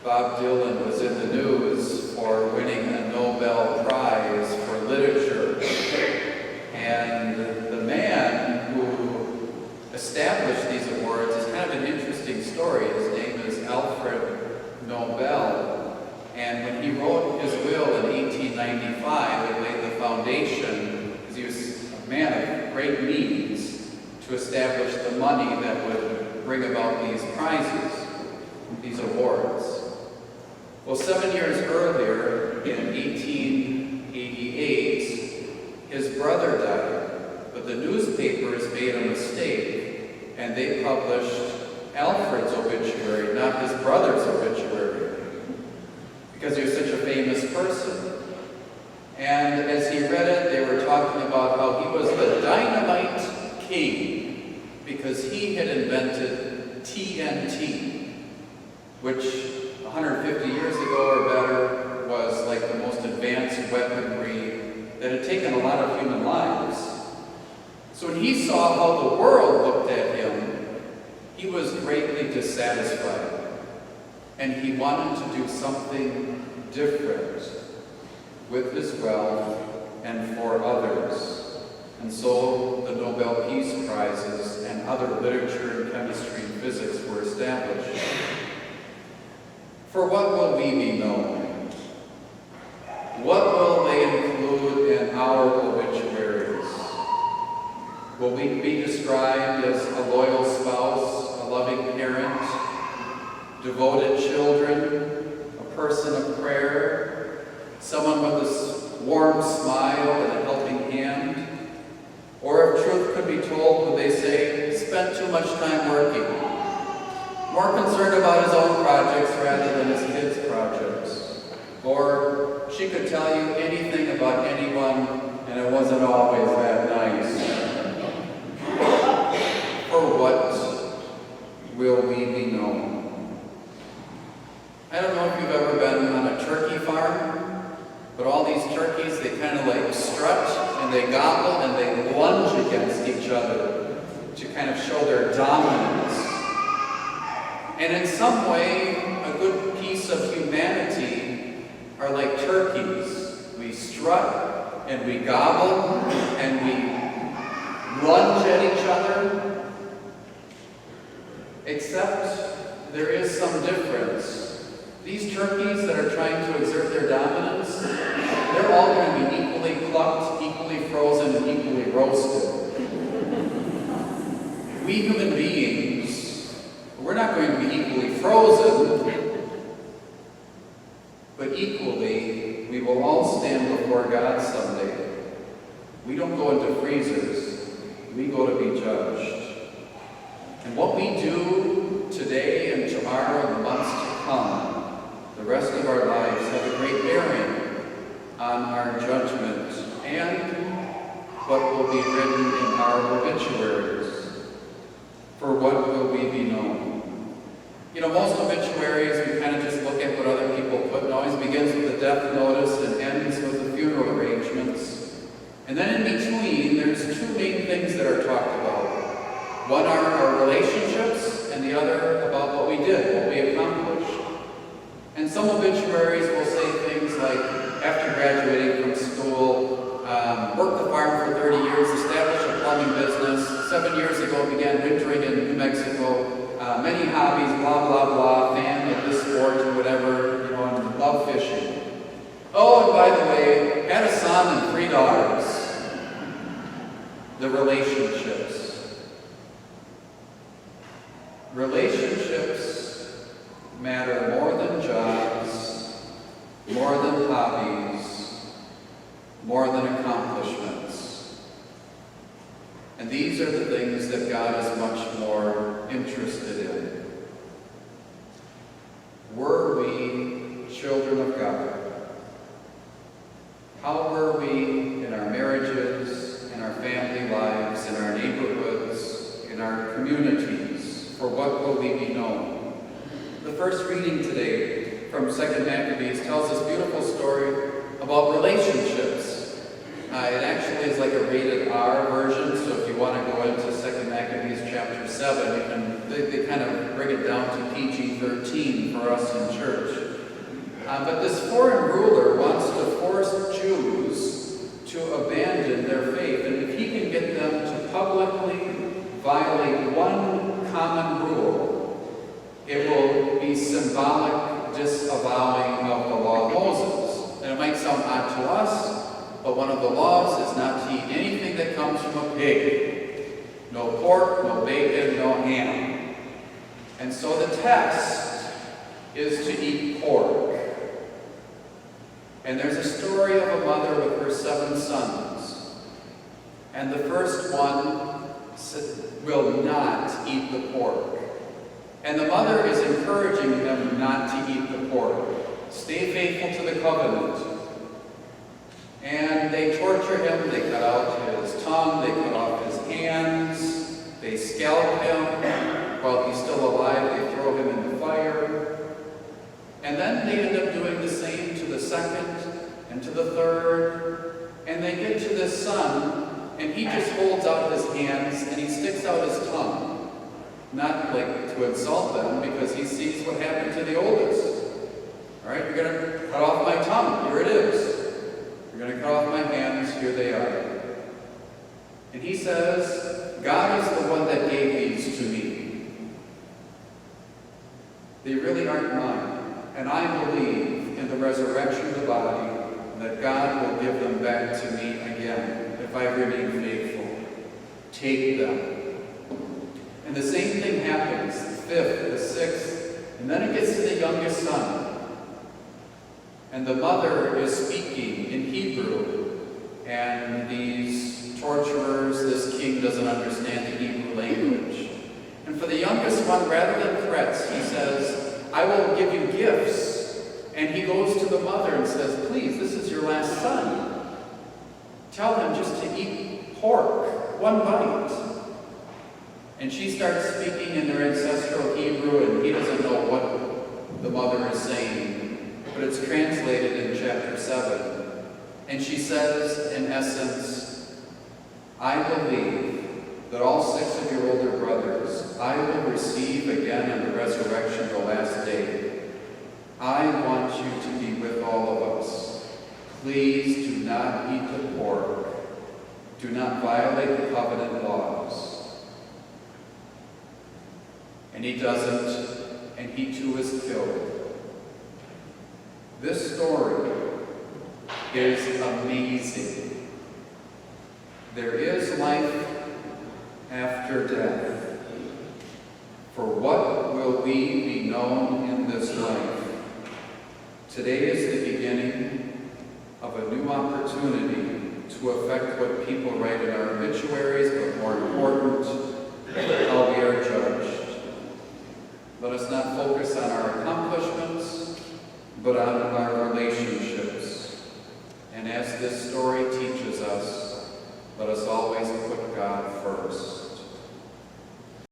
Bob Dylan was in the news for winning a Nobel Prize for literature. And the man who established these awards is kind of an interesting story. His name is Alfred Nobel. And when he wrote his will in 1895, it laid the foundation, because he was a man of great means, to establish the money that would bring about these prizes, these awards. Well, 7 years earlier, in 1888, his brother died, but the newspapers made a mistake, and they published Alfred's obituary, not his brother's obituary, because he was such a famous person. And as he read it, they were talking about how he was the dynamite king, because he had invented TNT, which 150 years ago or better was like the most advanced weaponry that had taken a lot of human lives. So when he saw how the world looked at him, he was greatly dissatisfied. And he wanted to do something different with his wealth and for others. And so the Nobel Peace Prizes and other literature and chemistry and physics were established. For what will we be known? What will they include in our obituaries? Will we be described as a loyal spouse, a loving parent, devoted children, a person of prayer, someone with a warm smile and a helping hand? Or if truth could be told, would they say, spent too much time working, more concerned about his own projects rather than his kids' projects? Or she could tell you anything about anyone, and it wasn't always that nice. For what will we be known? I don't know if you've ever been on a turkey farm, but all these turkeys, they kind of like strut, and they gobble, and they lunge against each other to kind of show their dominance. And in some way, a good piece of humanity are like turkeys. We strut, and we gobble, and we lunge at each other. Except there is some difference. These turkeys that are trying to exert their dominance, they're all going to be equally plucked, equally frozen, and equally roasted. We human beings, we're not going to be equally frozen, but equally, we will all stand before God someday. We don't go into freezers. We go to be judged. And what we do today and tomorrow and the months to come, the rest of our lives, have a great bearing on our judgment and what will be written in our obituaries. For what will we be known? You know, most obituaries, we kind of just look at what other people put. It always begins with the death notice and ends with the funeral arrangements. And then in between, there's two main things that are talked about. One are our relationships, and the other about what we did, what we accomplished. And some obituaries will say things like, after graduating from school, worked the farm for 30 years, established a plumbing business, 7 years ago began wintering in New Mexico, many hobbies, blah, blah, blah, fan of this sport or whatever, you know, and love fishing. Oh, and by the way, had a son and 3 daughters. The relationships. Relationships matter more than jobs, more than hobbies, more than accomplishments. And these are the things that God is much more interested in. Were we children of God? How were we in our marriages, in our family lives, in our neighborhoods, in our communities? For what will we be known? The first reading today from 2 Maccabees tells this beautiful story about relationships. It actually is like a rated R version, so if you want to go into 2 Maccabees chapter 7, you can they kind of bring it down to PG-13 for us in church. But this foreign ruler wants to force Jews to abandon their faith. And if he can get them to publicly violate one common rule, it will be symbolic disavowing of the law of Moses. And it might sound odd to us, but one of the laws is not to eat anything that comes from a pig. No pork, no bacon, no ham. And so the test is to eat pork. And there's a story of a mother with her 7 sons. And the first one will not eat the pork. And the mother is encouraging them not to eat the pork. Stay faithful to the covenant. And they torture him, they cut out his tongue, they cut off his hands, they scalp him. While he's still alive, they throw him in the fire. And then they end up doing the same to the second and to the third. And they get to this son, and he just holds out his hands and he sticks out his tongue. Not like to insult them, because he sees what happened to the oldest. All right, you're going to cut off my tongue. Here it is. You're going to cut off my hands. Here they are. And he says, God is the one that gave these to me. They really aren't mine. And I believe in the resurrection of the body, that God will give them back to me again if I remain faithful. Take them. And the same thing happens, the 5th, the 6th, and then it gets to the youngest son. And the mother is speaking in Hebrew, and these torturers, this king doesn't understand the Hebrew language. And for the youngest one, rather than threats, he says, I will give you gifts. And he goes to the mother and says, please, this is your last son. Tell him just to eat pork, one bite. And she starts speaking in their ancestral Hebrew, and he doesn't know what the mother is saying, but it's translated in chapter 7. And she says, in essence, I believe that all 6 of your older brothers I will receive again in the resurrection the last day. I want you to be with all of us. Please do not eat the pork. Do not violate the covenant laws. And he doesn't, and he too is killed. This story is amazing. There is life after death. For what will we be known in this life? Today is the beginning of a new opportunity to affect what people write in our obituaries, but more important, how we are judged. Let us not focus on our accomplishments, but on our relationships. And as this story teaches us, let us always put God first.